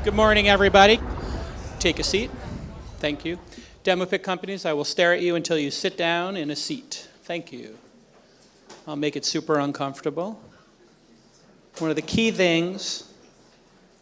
Good morning, everybody. Take a seat. Thank you. Demo pick companies, I will stare at you until you sit down in a seat. Thank you. I'll make it super uncomfortable. One of the key things,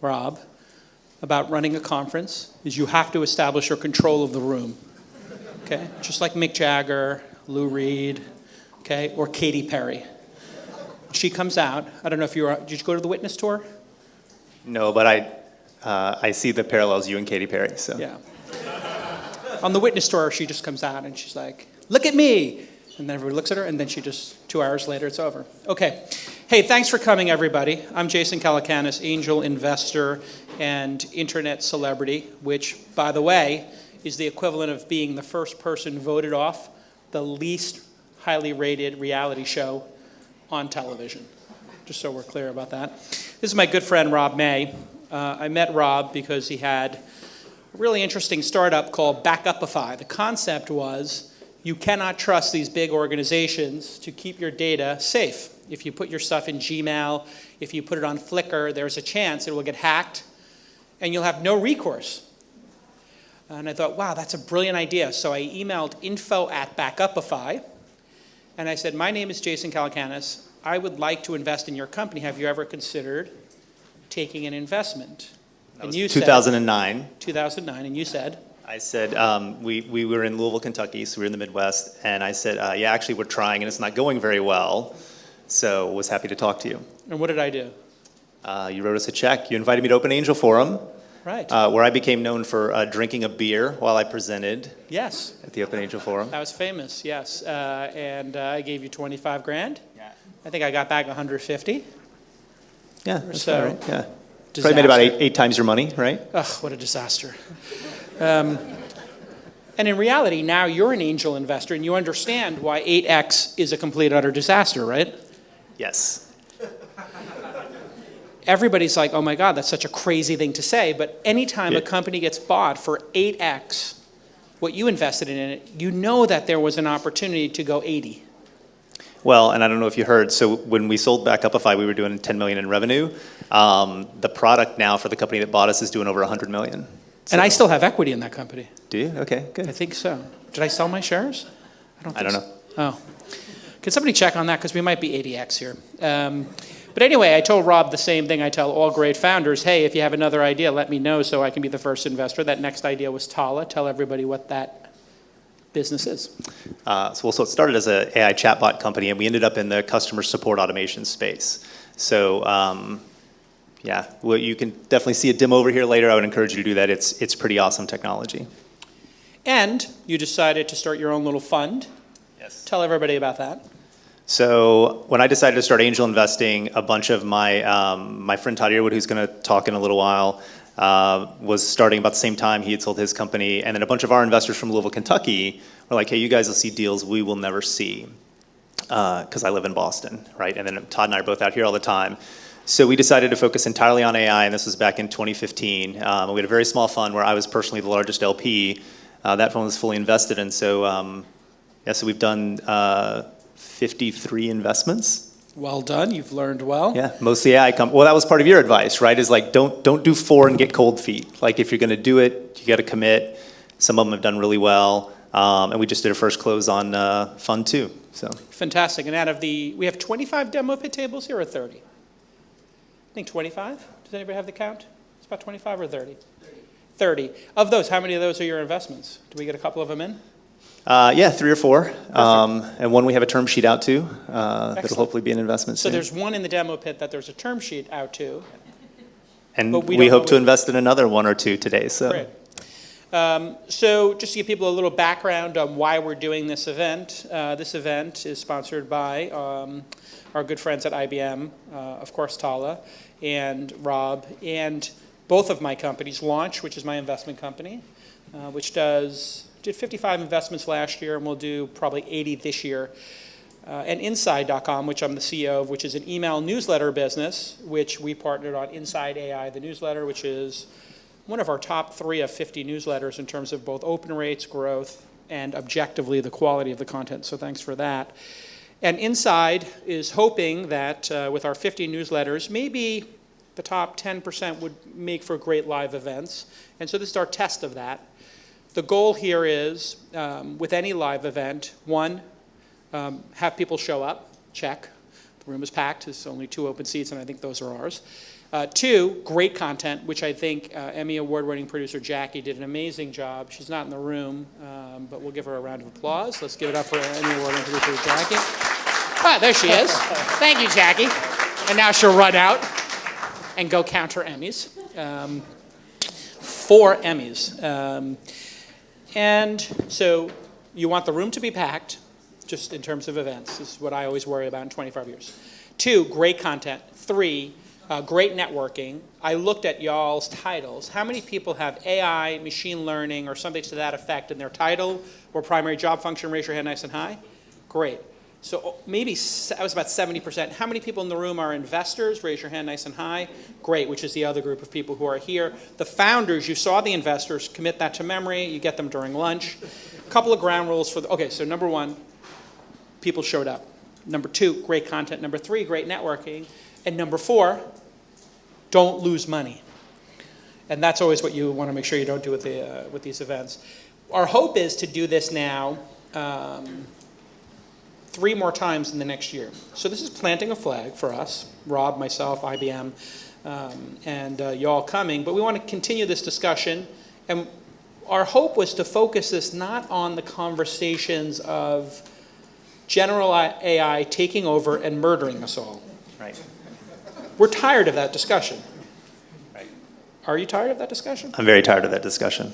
Rob, about running a conference is you have to establish your control of the room. Okay? Just like Mick Jagger, Lou Reed, okay, or Katy Perry. She comes out. I don't know if did you go to the witness tour? No, but I see the parallels, you and Katy Perry. So. Yeah. On the witness tour, she just comes out and she's like, look at me. And then everybody looks at her, and then she just, 2 hours later, it's over. Okay. Hey, thanks for coming, everybody. I'm Jason Calacanis, angel investor and internet celebrity, which, by the way, is the equivalent of being the first person voted off the least highly rated reality show on television. Just so we're clear about that. This is my good friend, Rob May. I met Rob because he had a really interesting startup called Backupify. The concept was you cannot trust these big organizations to keep your data safe. If you put your stuff in Gmail, if you put it on Flickr, there's a chance it will get hacked and you'll have no recourse. And I thought, wow, that's a brilliant idea. So I emailed info@Backupify and I said, my name is Jason Calacanis. I would like to invest in your company. Have you ever considered taking an investment? That was 2009. 2009, and you said? I said, we were in Louisville, Kentucky, so we were in the Midwest, and I said, yeah, actually we're trying, and it's not going very well, so was happy to talk to you. And what did I do? You wrote us a check. You invited me to Open Angel Forum, right? Where I became known for drinking a beer while I presented. Yes. At the Open Angel Forum. I was famous, yes, and I gave you 25 grand. Yeah. I think I got back 150. Yeah, that's so, right. Yeah. Disaster. Probably made about eight times your money, right? Ugh, what a disaster. And in reality, now you're an angel investor, and you understand why 8X is a complete utter disaster, right? Yes. Everybody's like, oh my God, that's such a crazy thing to say, but anytime a company gets bought for 8X, what you invested in it, you know that there was an opportunity to go 80. Well, and I don't know if you heard, so when we sold Backupify, we were doing 10 million in revenue. The product now for the company that bought us is doing over 100 million. So. And I still have equity in that company. Do you? Okay, good. I think so. Did I sell my shares? I don't know. Oh. Can somebody check on that? Because we might be 80X here. But anyway, I told Rob the same thing I tell all great founders. Hey, if you have another idea, let me know so I can be the first investor. That next idea was Tala. Tell everybody what that business is. So it started as an AI chatbot company, and we ended up in the customer support automation space. So yeah, well, you can definitely see a demo over here later. I would encourage you to do that. It's pretty awesome technology. And you decided to start your own little fund. Yes. Tell everybody about that. So when I decided to start angel investing, a bunch of my friend Todd Earwood, who's going to talk in a little while, was starting about the same time. He had sold his company, and then a bunch of our investors from Louisville, Kentucky were like, hey, you guys will see deals we will never see, because I live in Boston, right? And then Todd and I are both out here all the time. So we decided to focus entirely on AI, and this was back in 2015. We had a very small fund where I was personally the largest LP. That fund was fully invested, and so, yeah, so we've done 53 investments. Well done. You've learned well. Yeah, mostly AI. Well, that was part of your advice, right? Is like don't do 4 and get cold feet. Like if you're going to do it, you got to commit. Some of them have done really well, and we just did a first close on Fund 2. So fantastic. And out of we have 25 demo pit tables here, or 30? I think 25. Does anybody have the count? It's about 25 or 30. 30. Of those, how many of those are your investments? Do we get a couple of them in? Yeah, 3 or 4, and one we have a term sheet out to that'll hopefully be an investment soon. So there's one in the demo pit that there's a term sheet out to. And we hope to invest in another 1 or 2 today. So. Great. So just to give people a little background on why we're doing this event is sponsored by our good friends at IBM, of course Tala, and Rob, and both of my companies, Launch, which is my investment company, which did 55 investments last year, and we'll do probably 80 this year. And Inside.com, which I'm the CEO of, which is an email newsletter business, which we partnered on Inside AI, the newsletter, which is one of our top 3 of 50 newsletters in terms of both open rates, growth, and objectively the quality of the content. So thanks for that. And Inside is hoping that with our 50 newsletters, maybe the top 10% would make for great live events. And so this is our test of that. The goal here is, with any live event, one, have people show up, check. The room is packed, there's only 2 open seats, and I think those are ours. 2, great content, which I think Emmy Award-winning producer Jackie did an amazing job. She's not in the room, but we'll give her a round of applause. Let's give it up for Emmy Award-winning producer Jackie. Ah, there she is. Thank you, Jackie. And now she'll run out and go count her Emmys. 4 Emmys. And so you want the room to be packed, just in terms of events. This is what I always worry about in 25 years. 2, great content. 3, great networking. I looked at y'all's titles. How many people have AI, machine learning, or something to that effect in their title or primary job function? Raise your hand nice and high. Great. So maybe that was about 70%. How many people in the room are investors? Raise your hand nice and high. Great, which is the other group of people who are here. The founders, you saw the investors. Commit that to memory. You get them during lunch. A couple of ground rules for okay, so number 1, people showed up. Number 2, great content. Number 3, great networking. And number 4, don't lose money. And that's always what you want to make sure you don't do with these events. Our hope is to do this now 3 more times in the next year. So this is planting a flag for us, Rob, myself, IBM, and y'all coming. But we want to continue this discussion. And our hope was to focus this not on the conversations of general AI taking over and murdering us all. Right. We're tired of that discussion. Right. Are you tired of that discussion? I'm very tired of that discussion.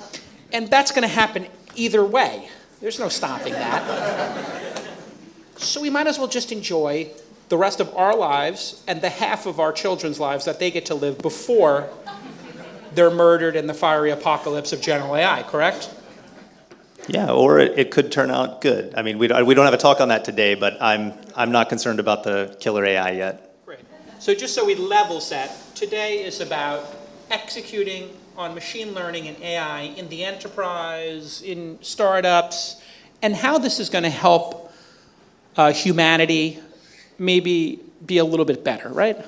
And that's going to happen either way. There's no stopping that. So we might as well just enjoy the rest of our lives and the half of our children's lives that they get to live before they're murdered in the fiery apocalypse of general AI, correct? Yeah, or it could turn out good. I mean, we don't have a talk on that today, but I'm not concerned about the killer AI yet. Great. So just so we level set, today is about executing on machine learning and AI in the enterprise, in startups, and how this is going to help humanity maybe be a little bit better, right?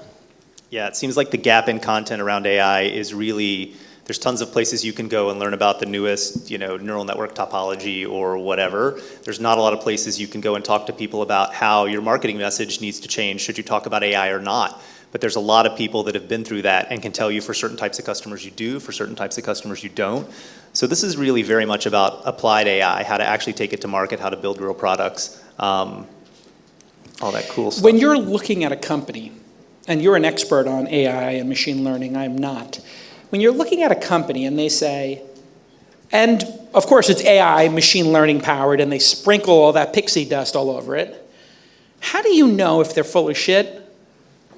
Yeah, it seems like the gap in content around AI is really, there's tons of places you can go and learn about the newest, neural network topology or whatever. There's not a lot of places you can go and talk to people about how your marketing message needs to change, should you talk about AI or not. But there's a lot of people that have been through that and can tell you for certain types of customers you do, for certain types of customers you don't. So this is really very much about applied AI, how to actually take it to market, how to build real products. All that cool stuff. When you're looking at a company, and you're an expert on AI and machine learning, I'm not. When you're looking at a company and they say, and of course it's AI, machine learning powered, and they sprinkle all that pixie dust all over it, how do you know if they're full of shit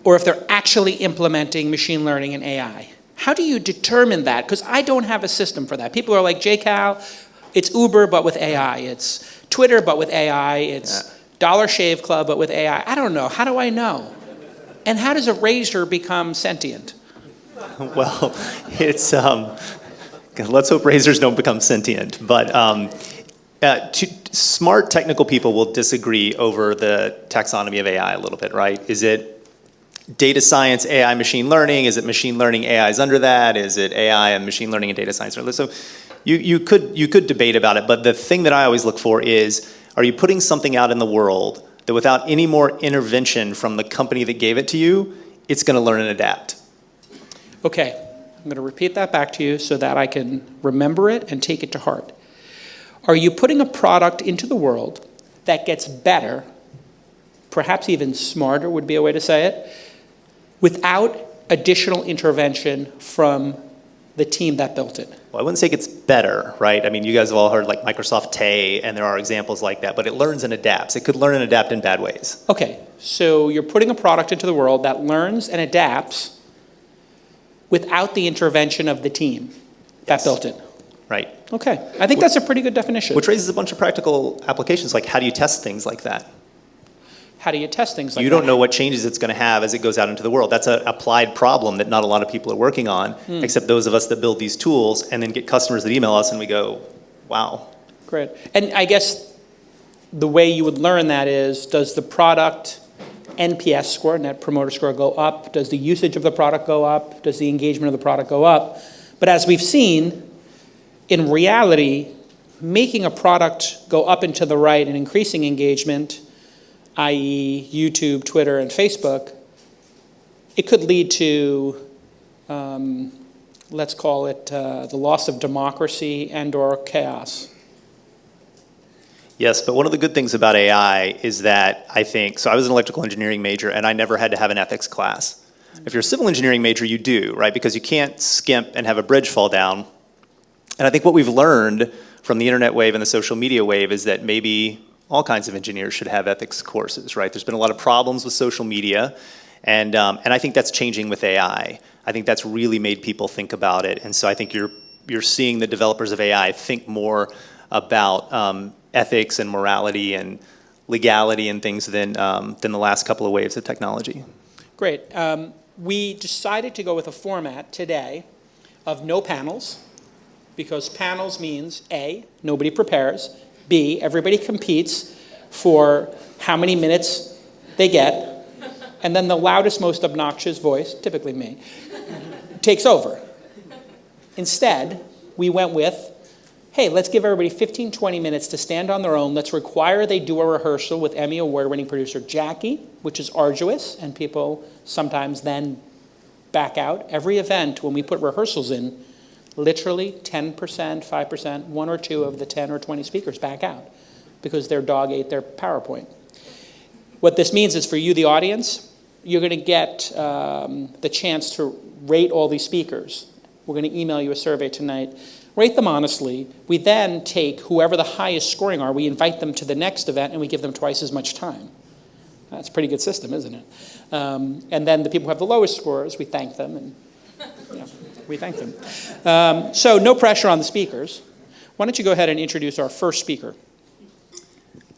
or if they're actually implementing machine learning and AI? How do you determine that? Because I don't have a system for that. People are like, JCal, it's Uber but with AI, it's Twitter but with AI, it's Dollar Shave Club but with AI. I don't know. How do I know? And how does a razor become sentient? Well, it's let's hope razors don't become sentient. But smart technical people will disagree over the taxonomy of AI a little bit, right? Is it data science, AI, machine learning? Is it machine learning, AI is under that? Is it AI and machine learning and data science? So you could debate about it. But the thing that I always look for is, are you putting something out in the world that without any more intervention from the company that gave it to you, it's going to learn and adapt? Okay, I'm going to repeat that back to you so that I can remember it and take it to heart. Are you putting a product into the world that gets better, perhaps even smarter would be a way to say it, without additional intervention from the team that built it? Well, I wouldn't say it gets better, right? I mean, you guys have all heard like Microsoft Tay, and there are examples like that, but it learns and adapts. It could learn and adapt in bad ways. Okay, so you're putting a product into the world that learns and adapts without the intervention of the team that built it. Right. Okay, I think that's a pretty good definition. Which raises a bunch of practical applications, like how do you test things like that? How do you test things like that? You don't know what changes it's going to have as it goes out into the world. That's an applied problem that not a lot of people are working on, except those of us that build these tools and then get customers that email us and we go, wow. Great. And I guess the way you would learn that is, does the product NPS score, Net Promoter Score, go up? Does the usage of the product go up? Does the engagement of the product go up? But as we've seen, in reality, making a product go up and to the right and increasing engagement, i.e. YouTube, Twitter, and Facebook, it could lead to, let's call it the loss of democracy and or chaos. Yes, but one of the good things about AI is that I think, so I was an electrical engineering major and I never had to have an ethics class. If you're a civil engineering major, you do, right? Because you can't skimp and have a bridge fall down. And I think what we've learned from the internet wave and the social media wave is that maybe all kinds of engineers should have ethics courses, right? There's been a lot of problems with social media, and I think that's changing with AI. I think that's really made people think about it, and so I think you're seeing the developers of AI think more about ethics and morality and legality and things than the last couple of waves of technology. Great. We decided to go with a format today of no panels, because panels means A, nobody prepares, B, everybody competes for how many minutes they get, and then the loudest, most obnoxious voice, typically me, takes over. Instead, we went with, hey, let's give everybody 15, 20 minutes to stand on their own. Let's require they do a rehearsal with Emmy award-winning producer Jackie, which is arduous, and people sometimes then back out. Every event, when we put rehearsals in, literally 10%, 5%, one or two of the 10 or 20 speakers back out because their dog ate their PowerPoint. What this means is for you, the audience, you're going to get the chance to rate all these speakers. We're going to email you a survey tonight. Rate them honestly. We then take whoever the highest scoring are, we invite them to the next event, and we give them twice as much time. That's a pretty good system, isn't it? And then the people who have the lowest scores, we thank them, and we thank them. So no pressure on the speakers. Why don't you go ahead and introduce our first speaker?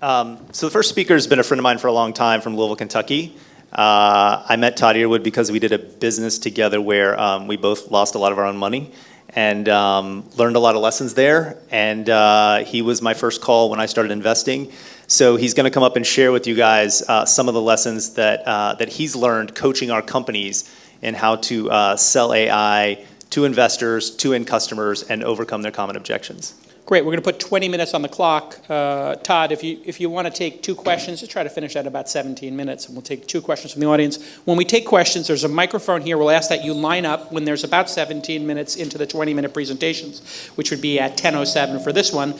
So the first speaker has been a friend of mine for a long time from Louisville, Kentucky. I met Todd Earwood because we did a business together where we both lost a lot of our own money and learned a lot of lessons there. And he was my first call when I started investing. So he's going to come up and share with you guys some of the lessons that he's learned coaching our companies in how to sell AI to investors, to end customers, and overcome their common objections. Great. We're going to put 20 minutes on the clock. Todd, if you want to take two questions, just try to finish at about 17 minutes, and we'll take two questions from the audience. When we take questions, there's a microphone here. We'll ask that you line up when there's about 17 minutes into the 20-minute presentations, which would be at 10:07 for this one.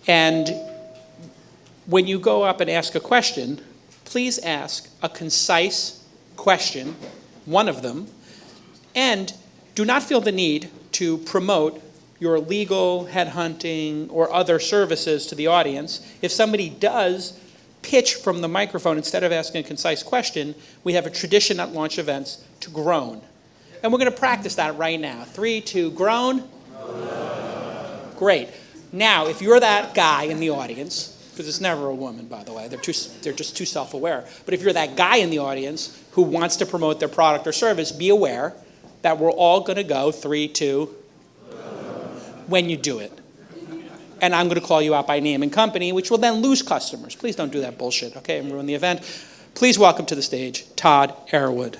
And when you go up and ask a question, please ask a concise question, one of them, and do not feel the need to promote your legal, headhunting, or other services to the audience. If somebody does pitch from the microphone instead of asking a concise question, we have a tradition at launch events to groan. And we're going to practice that right now. 3, 2, groan. Great. Now, if you're that guy in the audience, because it's never a woman, by the way, they're just too self-aware. But if you're that guy in the audience who wants to promote their product or service, be aware that we're all going to go 3, 2, when you do it. And I'm going to call you out by name and company, which will then lose customers. Please don't do that bullshit, okay, and ruin the event. Please welcome to the stage Todd Earwood.